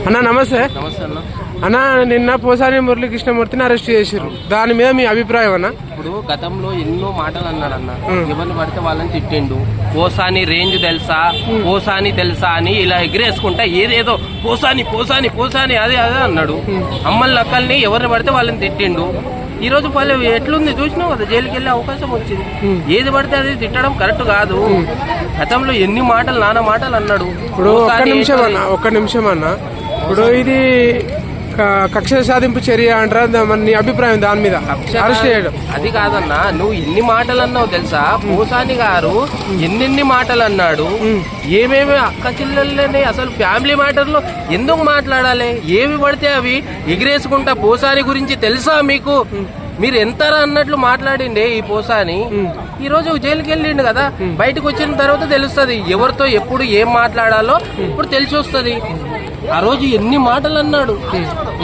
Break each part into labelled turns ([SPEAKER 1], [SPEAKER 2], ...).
[SPEAKER 1] అన్న నమస్తే.
[SPEAKER 2] నమస్తే అన్న.
[SPEAKER 1] అన్న నిన్న పోసాని మురళీకృష్ణమూర్తిని అరెస్ట్ చేశారు, దాని మీద మీ అభిప్రాయం అన్న?
[SPEAKER 2] ఇప్పుడు గతంలో ఎన్నో మాటలు అన్నాడు అన్న. ఎవరిని పడితే వాళ్ళని తిట్టిండు. పోసాని రేంజ్ తెలుసా, పోసాని తెలుసా అని ఇలా ఎగిరేసుకుంటా ఏదేదో పోసాని పోసాని పోసాని అదే అదే అన్నాడు. అమ్మల్ని అక్కల్ని ఎవరిని పడితే వాళ్ళని తిట్టిండు. ఈ రోజు వాళ్ళు ఎట్లుంది చూసినావు కదా, జైలుకి వెళ్ళే అవకాశం వచ్చింది. ఏది పడితే అది తిట్టడం కరెక్ట్ కాదు. గతంలో ఎన్ని మాటలు నానా మాటలు అన్నాడు.
[SPEAKER 1] ఇప్పుడు ఒక్క నిమిషం అన్న, ఇప్పుడు ఇది కక్ష సాధింపు చర్య అంటారా? నీ అభిప్రాయం దాని మీద? అరెస్ట్ చేయడం
[SPEAKER 2] అది కాదన్నా, నువ్వు ఎన్ని మాటలు అన్నావు తెలుసా? పోసాని గారు ఎన్నెన్ని మాటలు అన్నాడు. ఏమేమి అక్క చెల్లెళ్ళని అసలు ఫ్యామిలీ మ్యాటర్లో ఎందుకు మాట్లాడాలి? ఏమి పడితే అవి ఎగిరేసుకుంటా. పోసాని గురించి తెలుసా మీకు? మీరు ఎంతరా అన్నట్లు మాట్లాడిండే ఈ పోసాని. ఈ రోజు జైలుకి వెళ్ళిండు కదా, బయటకు వచ్చిన తర్వాత తెలుస్తుంది ఎవరితో ఎప్పుడు ఏం మాట్లాడాలో. ఇప్పుడు తెలిసి వస్తుంది. ఆ రోజు ఎన్ని మాటలు అన్నాడు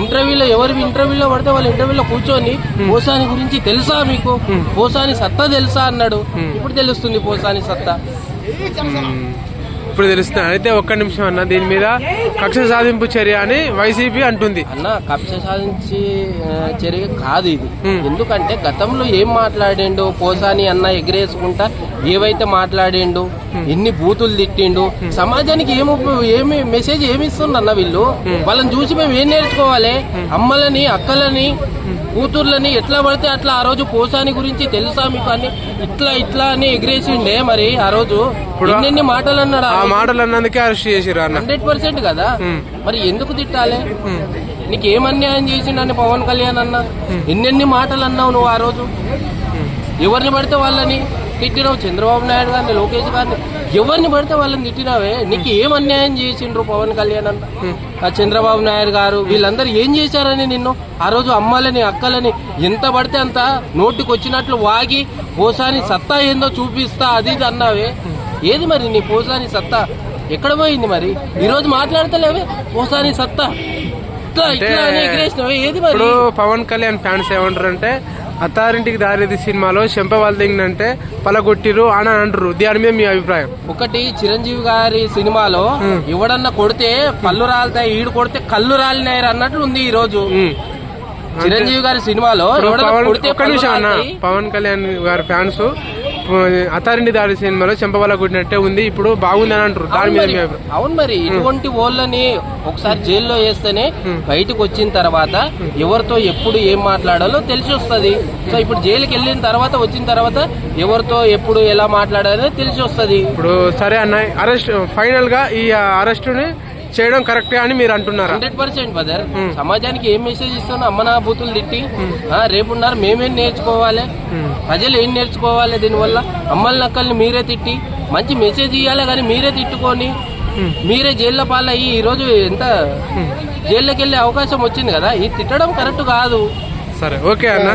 [SPEAKER 2] ఇంటర్వ్యూలో. ఎవరి ఇంటర్వ్యూలో పడితే వాళ్ళ ఇంటర్వ్యూలో కూర్చొని పోసాని గురించి తెలుసా మీకు, పోసాని సత్తా తెలుసా అన్నాడు. ఇప్పుడు తెలుస్తుంది పోసాని సత్తా,
[SPEAKER 1] ఇప్పుడు తెలుస్తుంది. అయితే ఒక్క నిమిషం అన్న, దీని మీద కక్ష సాధింపు చర్య అని వైసీపీ అంటుంది
[SPEAKER 2] అన్న. కక్ష సాధించి చర్య కాదు ఇది. ఎందుకంటే గతంలో ఏం మాట్లాడిండు పోసాని అన్న ఎగిరేసుకుంటా, ఏవైతే మాట్లాడిండు, ఎన్ని బూతులు తిట్టిండు, సమాజానికి ఏమి మెసేజ్ ఏమిస్తుంది అన్న వీళ్ళు? వాళ్ళని చూసి మేము ఏం నేర్చుకోవాలి? అమ్మలని అక్కలని కూతుర్లని ఎట్లా పడితే అట్లా ఆ రోజు పోసాని గురించి తెలుసా మీకు అని ఇట్లా ఇట్లా అని ఎగిరేసిండే. మరి ఆ రోజు ఎన్నెన్ని మాటలు అన్నాడు.
[SPEAKER 1] ఆ మాటలు అన్నందుకే అరెస్ట్ చేసిరు అన్న.
[SPEAKER 2] 100% కదా. మరి ఎందుకు తిట్టాలి? నీకేం అన్యాయం చేసిండని పవన్ కళ్యాణ్ అన్న? ఎన్నెన్ని మాటలు అన్నావు నువ్వు ఆ రోజు? ఎవరిని పడితే వాళ్ళని తిట్టినావు. చంద్రబాబు నాయుడు గారిని, లోకేష్ గారిని, ఎవరిని పడితే వాళ్ళని తిట్టినావే. నీకు ఏం అన్యాయం చేసిండ్రు పవన్ కళ్యాణ్ అన్న, చంద్రబాబు నాయుడు గారు, వీళ్ళందరూ ఏం చేశారని నిన్ను ఆ రోజు అమ్మలని అక్కలని ఎంత పడితే అంత నోటికి వచ్చినట్లు వాగి పోసాని సత్తా ఏందో చూపిస్తా అది ఇది అన్నావే. ఏది మరి నీ పోసాని సత్తా ఎక్కడ పోయింది? మరి ఈ రోజు మాట్లాడతలేవే పోసాని సత్తా ఇట్లా ఎగిరేసినవే. ఏది మరి?
[SPEAKER 1] ఇప్పుడు పవన్ కళ్యాణ్ ఫ్యాన్స్ ఏమంటారు అంటే, అత్తారింటికి దారేది సినిమాలో చెంపవాళ్ళు అంటే పలగొట్టిరు అని అంటారు. దాని మీద మీ అభిప్రాయం?
[SPEAKER 2] ఒకటి, చిరంజీవి గారి సినిమాలో ఎవడన్నా కొడితే పళ్ళు రాలుతాయి, ఈడు కొడితే కళ్ళు రాలినాయి అన్నట్లు ఉంది ఈ రోజు. చిరంజీవి గారి సినిమాలో
[SPEAKER 1] పవన్ కళ్యాణ్ గారి ఫ్యాన్స్ అత్తారింటి దారి సినిమాలో చెంపవల్ల కొట్టినట్టే ఉంది, ఇప్పుడు బాగుంది అని అంటారు. దాని మీద
[SPEAKER 2] అవును, మరి ఇటువంటి వాళ్ళని ఒకసారి జైల్లో వేస్తేనే బయటకు వచ్చిన తర్వాత ఎవరితో ఎప్పుడు ఏం మాట్లాడాలో తెలిసి వస్తుంది. సో ఇప్పుడు జైలుకి వెళ్ళిన తర్వాత వచ్చిన తర్వాత ఎవరితో ఎప్పుడు ఎలా మాట్లాడాలో తెలిసి వస్తుంది.
[SPEAKER 1] ఇప్పుడు సరే అన్న, అరెస్ట్ ఫైనల్ గా ఈ అరెస్టుని చేయడం కరెక్టే అని మీరు అంటున్నారు?
[SPEAKER 2] 100% బదర్. సమాజానికి ఏం మెసేజ్ ఇస్తున్నా? అమ్మనా బూతులు తిట్టి రేపున్నారు మేమేం నేర్చుకోవాలి? ప్రజలు ఏం నేర్చుకోవాలి దీనివల్ల? అమ్మల్ని అక్కల్ని మీరే తిట్టి మంచి మెసేజ్ ఇవ్వాలి, కానీ మీరే తిట్టుకొని మీరే జైల్లో పాలయ్యి ఈ రోజు ఎంత జైల్లోకి వెళ్ళే అవకాశం వచ్చింది కదా. ఇది తిట్టడం కరెక్ట్ కాదు.
[SPEAKER 1] సరే, ఓకే అన్న.